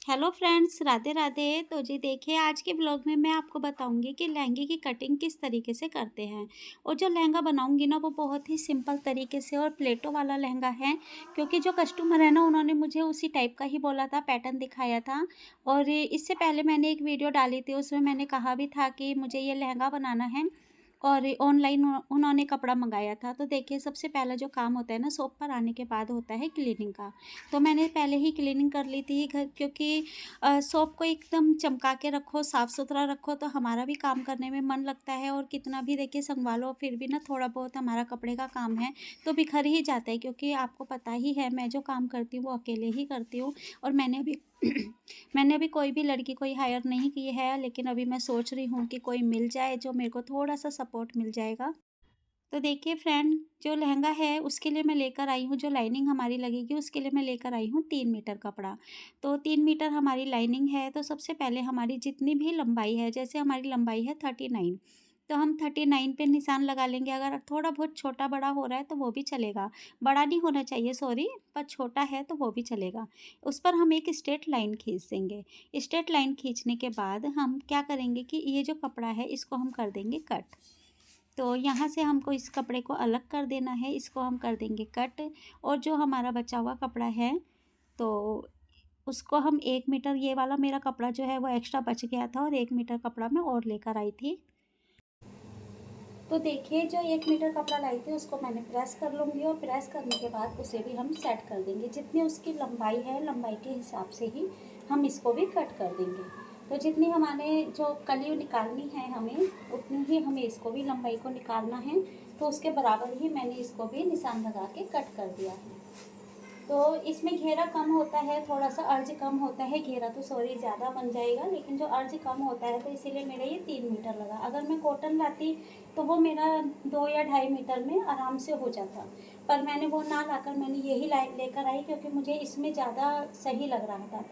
Hello friends, Radhe Radhe. तो जी देखिए, आज के ब्लॉग में मैं आपको बताऊंगी कि लहंगे की कटिंग किस तरीके से करते हैं। और जो लहंगा बनाऊंगी ना, वो बहुत ही सिंपल तरीके से और प्लेटों वाला लहंगा है। क्योंकि जो कस्टमर है ना, उन्होंने मुझे उसी टाइप का ही बोला था, पैटर्न दिखाया था। और इससे पहले मैंने एक वीडियो डाली थी, उसमें मैंने कहा भी था कि मुझे ये लहंगा बनाना है। और ऑनलाइन उन्होंने कपड़ा मंगाया था। तो देखिए, सबसे पहला जो काम होता है ना, शॉप पर आने के बाद होता है क्लीनिंग का। तो मैंने पहले ही क्लीनिंग कर ली थी घर, क्योंकि शॉप को एकदम चमका के रखो, साफ़ सुथरा रखो, तो हमारा भी काम करने में मन लगता है। और कितना भी देखिए संभालो, फिर भी ना थोड़ा बहुत हमारा कपड़े का काम है तो बिखर ही जाता है। क्योंकि आपको पता ही है, मैं जो काम करती हूँ वो अकेले ही करती हूँ। और मैंने अभी मैंने अभी कोई भी लड़की कोई हायर नहीं की है, लेकिन अभी मैं सोच रही हूँ कि कोई मिल जाए जो मेरे को थोड़ा सा सपोर्ट मिल जाएगा। तो देखिए फ्रेंड, जो लहंगा है उसके लिए मैं लेकर आई हूँ, जो लाइनिंग हमारी लगेगी उसके लिए मैं लेकर आई हूँ 3 मीटर कपड़ा। तो 3 मीटर हमारी लाइनिंग है। तो सबसे पहले हमारी जितनी भी लंबाई है, जैसे हमारी लंबाई है 39, तो हम 39 पे निशान लगा लेंगे। अगर थोड़ा बहुत छोटा बड़ा हो रहा है तो वो भी चलेगा, बड़ा नहीं होना चाहिए सॉरी, पर छोटा है तो वो भी चलेगा। उस पर हम एक स्ट्रेट लाइन खींच देंगे। स्ट्रेट लाइन खींचने के बाद हम क्या करेंगे कि ये जो कपड़ा है इसको हम कर देंगे कट। तो यहाँ से हमको इस कपड़े को अलग कर देना है, इसको हम कर देंगे कट। और जो हमारा बचा हुआ कपड़ा है, तो उसको हम 1 मीटर, ये वाला मेरा कपड़ा जो है वो एक्स्ट्रा बच गया था और 1 मीटर कपड़ा मैं और लेकर आई थी। तो देखिए, जो 1 मीटर कपड़ा लाई थी उसको मैंने प्रेस कर लूँगी। और प्रेस करने के बाद उसे भी हम सेट कर देंगे। जितनी उसकी लंबाई है, लंबाई के हिसाब से ही हम इसको भी कट कर देंगे। तो जितनी हमारे जो कली निकालनी है हमें, उतनी ही हमें इसको भी लंबाई को निकालना है। तो उसके बराबर ही मैंने इसको भी निशान लगा के कट कर दिया है। तो इसमें घेरा कम होता है, थोड़ा सा अर्ज कम होता है। घेरा तो सॉरी ज़्यादा बन जाएगा, लेकिन जो अर्ज कम होता है तो इसीलिए मेरा ये 3 मीटर लगा। अगर मैं कॉटन लाती तो वो मेरा 2 या 2.5 मीटर में आराम से हो जाता। पर मैंने वो ना लाकर मैंने यही लाइन लेकर आई, क्योंकि मुझे इसमें ज़्यादा सही लग रहा था।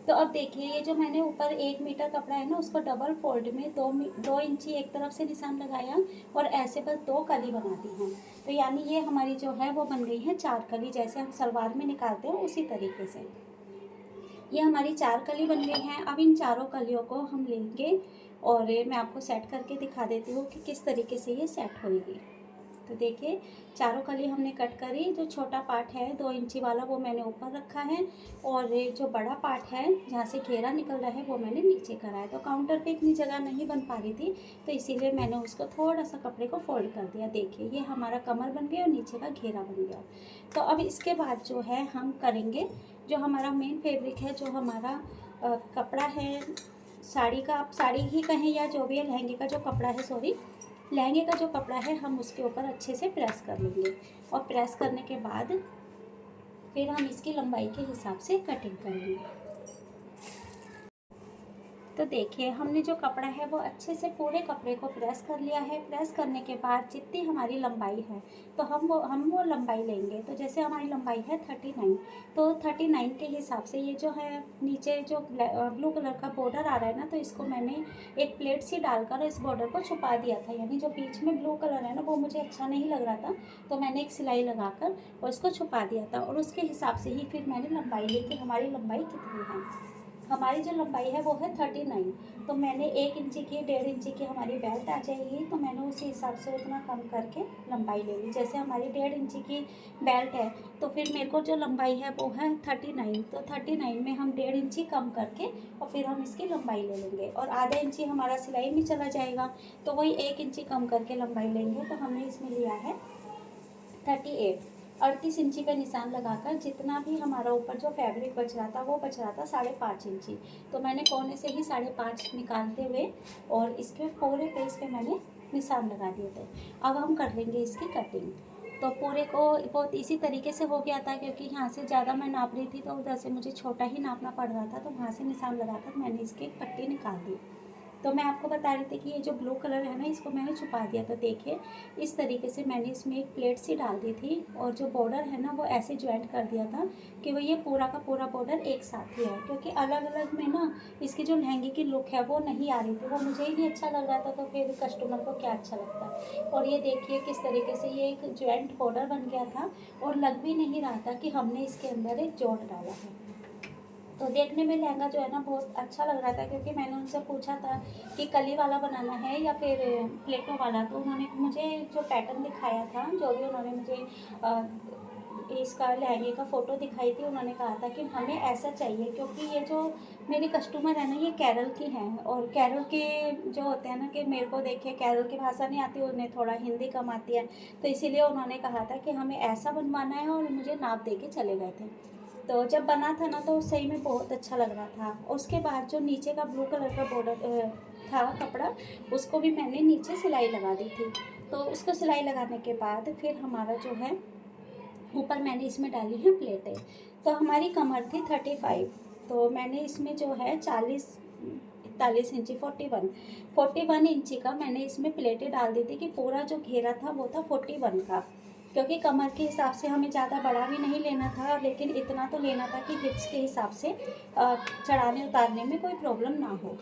तो अब देखिए, ये जो मैंने ऊपर 1 मीटर कपड़ा है ना, उसको डबल फोल्ड में 2 इंची एक तरफ से निशान लगाया। और ऐसे बस 2 कली बना दी हैं। तो यानी ये हमारी जो है वो बन गई है 4 कली, जैसे हम सलवार में निकालते हैं उसी तरीके से। ये हमारी 4 कली बन गई हैं। अब इन चारों कलियों को हम लेंगे और मैं आपको सेट करके दिखा देती हूँ कि किस तरीके से ये सेट होएगी। तो देखिए, चारों कली हमने कट करी। जो छोटा पार्ट है 2 इंची वाला, वो मैंने ऊपर रखा है। और जो बड़ा पार्ट है जहाँ से घेरा निकल रहा है, वो मैंने नीचे करा है। तो काउंटर पे इतनी जगह नहीं बन पा रही थी, तो इसीलिए मैंने उसको थोड़ा सा कपड़े को फोल्ड कर दिया। देखिए, ये हमारा कमर बन गया और नीचे का घेरा बन गया। तो अब इसके बाद जो है हम करेंगे, जो हमारा मेन फैब्रिक है, जो हमारा कपड़ा है साड़ी का, आप साड़ी ही कहें या जो भी है, लहंगे का जो कपड़ा है, सॉरी, लहंगे का जो कपड़ा है, हम उसके ऊपर अच्छे से प्रेस कर लेंगे। और प्रेस करने के बाद फिर हम इसकी लंबाई के हिसाब से कटिंग करेंगे। तो देखिए, हमने जो कपड़ा है वो अच्छे से पूरे कपड़े को प्रेस कर लिया है। प्रेस करने के बाद जितनी हमारी लंबाई है, तो हम वो लंबाई लेंगे। तो जैसे हमारी लंबाई है 39, तो 39 के हिसाब से ये जो है नीचे जो ब्लू कलर का बॉर्डर आ रहा है ना, तो इसको मैंने एक प्लेट सी डालकर इस बॉर्डर को छुपा दिया था। यानी जो बीच में ब्लू कलर है ना, वो मुझे अच्छा नहीं लग रहा था, तो मैंने एक सिलाई लगाकर और इसको छुपा दिया था। और उसके हिसाब से ही फिर मैंने लंबाई ली कि हमारी लंबाई कितनी है। हमारी जो लंबाई है वो है 39। तो मैंने 1 इंची की, 1.5 इंची की हमारी बेल्ट आ जाएगी, तो मैंने उसी हिसाब से उतना कम करके लंबाई ले ली। जैसे हमारी 1.5 इंची की बेल्ट है, तो फिर मेरे को जो लंबाई है वो है 39। तो 39 में हम 1.5 इंची कम करके और फिर हम इसकी लंबाई ले लेंगे। और आधा इंची हमारा सिलाई में चला जाएगा, तो वही 1 इंची कम करके लंबाई लेंगे। तो हमने इसमें लिया है 38। 38 इंची पे निशान लगाकर जितना भी हमारा ऊपर जो फैब्रिक बच रहा था, वो बच रहा था 5.5 इंची। तो मैंने कोने से ही 5.5 निकालते हुए और इसके पूरे पेज पे मैंने निशान लगा दिए थे। अब हम कर लेंगे इसकी कटिंग। तो पूरे को बहुत इसी तरीके से हो गया था, क्योंकि यहाँ से ज़्यादा मैं नाप रही थी, तो उधर से मुझे छोटा ही नापना पड़ रहा था। तो वहाँ से निशान लगाकर मैंने इसकी पट्टी निकाल दी। तो मैं आपको बता रही थी कि ये जो ब्लू कलर है ना, इसको मैंने छुपा दिया। तो देखिए, इस तरीके से मैंने इसमें एक प्लेट सी डाल दी थी। और जो बॉर्डर है ना, वो ऐसे ज्वाइंट कर दिया था कि वो ये पूरा का पूरा बॉर्डर एक साथ ही है। क्योंकि अलग अलग में ना इसकी जो लहंगे की लुक है वो नहीं आ रही थी, वो मुझे ही नहीं अच्छा लग रहा था, तो फिर कस्टमर को क्या अच्छा लगता। और ये देखिए किस तरीके से ये एक ज्वाइंट बॉर्डर बन गया था, और लग भी नहीं रहा था कि हमने इसके अंदर एक जोड़ डाला है। तो देखने में लहंगा जो है ना बहुत अच्छा लग रहा था, क्योंकि मैंने उनसे पूछा था कि कली वाला बनाना है या फिर प्लेटों वाला। तो उन्होंने मुझे जो पैटर्न दिखाया था, जो भी उन्होंने मुझे इसका लहंगे का फ़ोटो दिखाई थी, उन्होंने कहा था कि हमें ऐसा चाहिए, क्योंकि ये जो मेरी कस्टमर है ना ये केरल की हैं, और केरल के जो होते हैं ना कि मेरे को देखिए केरल की भाषा नहीं आती, उन्हें थोड़ा हिंदी कम आती है, तो इसीलिए उन्होंने कहा था कि हमें ऐसा बनवाना है, और मुझे नाप दे के चले गए थे। तो जब बना था ना तो सही में बहुत अच्छा लग रहा था। उसके बाद जो नीचे का ब्लू कलर का बॉर्डर था कपड़ा, उसको भी मैंने नीचे सिलाई लगा दी थी। तो उसको सिलाई लगाने के बाद फिर हमारा जो है ऊपर मैंने इसमें डाली है प्लेटें। तो हमारी कमर थी 35, तो मैंने इसमें जो है 41 इंची 41 इंची का मैंने इसमें प्लेटें डाल दी थी, कि पूरा जो घेरा था वो था 41 का, क्योंकि कमर के हिसाब से हमें ज़्यादा बड़ा भी नहीं लेना था, लेकिन इतना तो लेना था कि हिप्स के हिसाब से चढ़ाने उतारने में कोई प्रॉब्लम ना हो।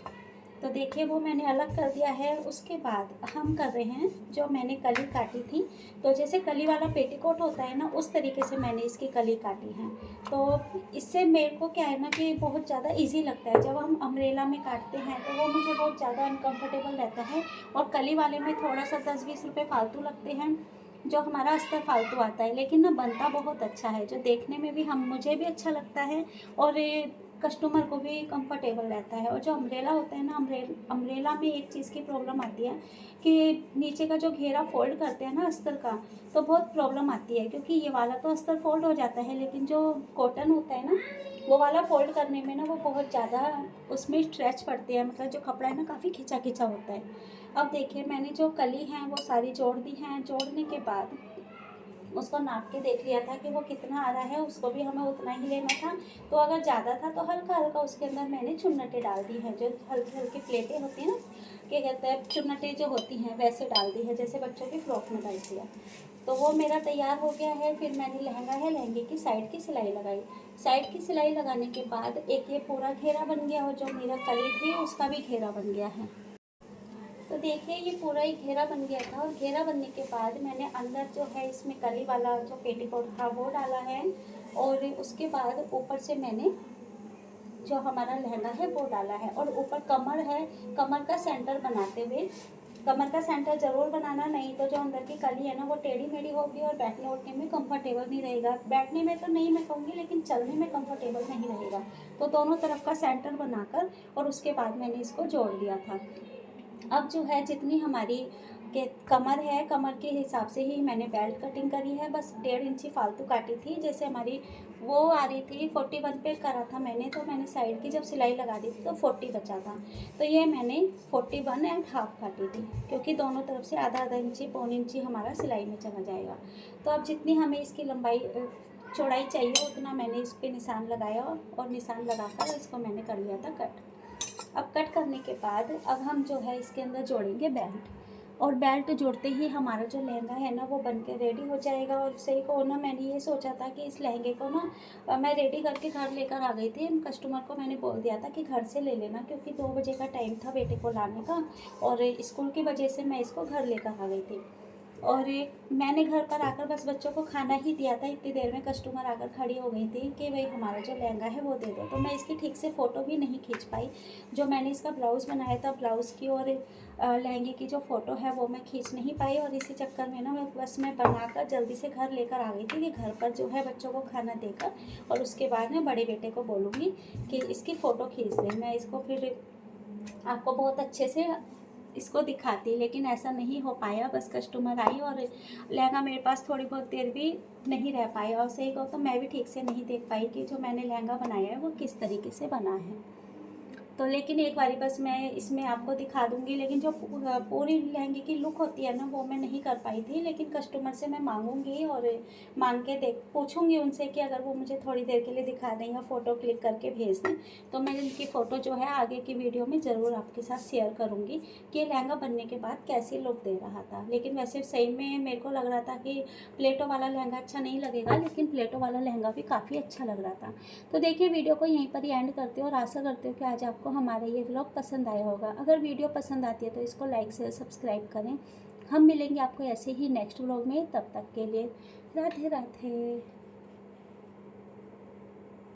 तो देखिए वो मैंने अलग कर दिया है। उसके बाद हम कर रहे हैं जो मैंने कली काटी थी, तो जैसे कली वाला पेटीकोट होता है ना, उस तरीके से मैंने इसकी कली काटी है। तो इससे मेरे को क्या है ना कि बहुत ज़्यादा इजी लगता है। जब हम अम्ब्रेला में काटते हैं तो वो मुझे बहुत ज़्यादा अनकम्फर्टेबल रहता है, और कली वाले में थोड़ा सा 10-20 रुपये फालतू लगते हैं, जो हमारा अस्तर फालतू आता है, लेकिन ना बनता बहुत अच्छा है, जो देखने में भी हम मुझे भी अच्छा लगता है और कस्टमर को भी कंफर्टेबल रहता है। और जो अम्ब्रेला होता है ना, अम्ब्रेला में एक चीज़ की प्रॉब्लम आती है कि नीचे का जो घेरा फोल्ड करते हैं ना अस्तर का, तो बहुत प्रॉब्लम आती है, क्योंकि ये वाला तो अस्तर फोल्ड हो जाता है, लेकिन जो कॉटन होता है ना वो वाला फोल्ड करने में ना वो बहुत ज़्यादा उसमें स्ट्रेच पड़ती है, मतलब जो कपड़ा है ना काफ़ी खिंचा खिंचा होता है। अब देखिए मैंने जो कली हैं वो सारी जोड़ दी हैं। जोड़ने के बाद उसको नाप के देख लिया था कि वो कितना आ रहा है, उसको भी हमें उतना ही लेना था। तो अगर ज़्यादा था तो हल्का हल्का उसके अंदर मैंने चुन्नटें डाल दी हैं, जो हल्की हल्की प्लेटें होती हैं ना, क्या कहते हैं, चुन्नटें जो होती हैं वैसे डाल दी है, जैसे बच्चों की फ्रॉक में डाल दिया। तो वो मेरा तैयार हो गया है। फिर मैंने लहंगा है, लहंगे की साइड की सिलाई लगाई। साइड की सिलाई लगाने के बाद एक ये पूरा घेरा बन गया, और जो मेरा कली थी उसका भी घेरा बन गया है। तो देखिए ये पूरा ही घेरा बन गया था, और घेरा बनने के बाद मैंने अंदर जो है इसमें कली वाला जो पेटीकोट था वो डाला है, और उसके बाद ऊपर से मैंने जो हमारा लहंगा है वो डाला है, और ऊपर कमर है, कमर का सेंटर बनाते हुए, कमर का सेंटर ज़रूर बनाना, नहीं तो जो अंदर की कली है ना वो टेढ़ी मेढ़ी होगी और बैठने उठने में कंफर्टेबल नहीं रहेगा। बैठने में तो नहीं मैं कहूँगी, लेकिन चलने में कंफर्टेबल नहीं रहेगा। तो दोनों तरफ का सेंटर बनाकर और उसके बाद मैंने इसको जोड़ दिया था। अब जो है जितनी हमारी के कमर है, कमर के हिसाब से ही मैंने बेल्ट कटिंग करी है, बस 1.5 इंची फालतू काटी थी। जैसे हमारी वो आ रही थी 41 पे करा था मैंने, तो मैंने साइड की जब सिलाई लगा दी थी तो 40 बचा था, तो ये मैंने 41.5 काटी थी, क्योंकि दोनों तरफ से आधा आधा इंची पौन इंची हमारा सिलाई में चला जाएगा। तो अब जितनी हमें इसकी लंबाई चौड़ाई चाहिए उतना मैंने इस पर निशान लगाया, और निशान लगाकर इसको मैंने कर लिया था कट। अब कट करने के बाद अब हम जो है इसके अंदर जोड़ेंगे बेल्ट, और बेल्ट जोड़ते ही हमारा जो लहंगा है ना वो बन के रेडी हो जाएगा। और सही को ना मैंने ये सोचा था कि इस लहंगे को ना मैं रेडी करके घर लेकर आ गई थी। कस्टमर को मैंने बोल दिया था कि घर से ले लेना, क्योंकि 2 बजे का टाइम था बेटे को लाने का, और स्कूल की वजह से मैं इसको घर लेकर आ गई थी। और मैंने घर पर आकर बस बच्चों को खाना ही दिया था, इतनी देर में कस्टमर आकर खड़ी हो गई थी कि भाई हमारा जो लहंगा है वो दे दो। तो मैं इसकी ठीक से फ़ोटो भी नहीं खींच पाई। जो मैंने इसका ब्लाउज़ बनाया था, ब्लाउज़ की और लहंगे की जो फ़ोटो है वो मैं खींच नहीं पाई, और इसी चक्कर में ना मैं बनाकर जल्दी से घर लेकर आ गई थी कि घर पर जो है बच्चों को खाना देकर और उसके बाद मैं बड़े बेटे को बोलूँगी कि इसकी फ़ोटो खींच दें। मैं इसको फिर आपको बहुत अच्छे से इसको दिखाती, लेकिन ऐसा नहीं हो पाया। बस कस्टमर आई और लहंगा मेरे पास थोड़ी बहुत देर भी नहीं रह पाया, और सही कहूँ तो मैं भी ठीक से नहीं देख पाई कि जो मैंने लहंगा बनाया है वो किस तरीके से बना है। तो लेकिन एक बारी बस मैं इसमें आपको दिखा दूंगी, लेकिन जो पूरी लहंगे की लुक होती है ना वो मैं नहीं कर पाई थी। लेकिन कस्टमर से मैं मांगूंगी, और मांग के पूछूंगी उनसे कि अगर वो मुझे थोड़ी देर के लिए दिखा दें या फ़ोटो क्लिक करके भेज दें, तो मैं इनकी फ़ोटो जो है आगे की वीडियो में ज़रूर आपके साथ शेयर करूँगी कि ये लहंगा बनने के बाद कैसी लुक दे रहा था। लेकिन वैसे सही में मेरे को लग रहा था कि प्लेटों वाला लहंगा अच्छा नहीं लगेगा, लेकिन प्लेटों वाला लहंगा भी काफ़ी अच्छा लग रहा था। तो देखिए वीडियो को यहीं पर ही एंड करते हो, और आशा करते हो कि आज आपको हमारा ये व्लॉग पसंद आया होगा। अगर वीडियो पसंद आती है तो इसको लाइक शेयर सब्सक्राइब करें। हम मिलेंगे आपको ऐसे ही नेक्स्ट व्लॉग में, तब तक के लिए राधे राधे।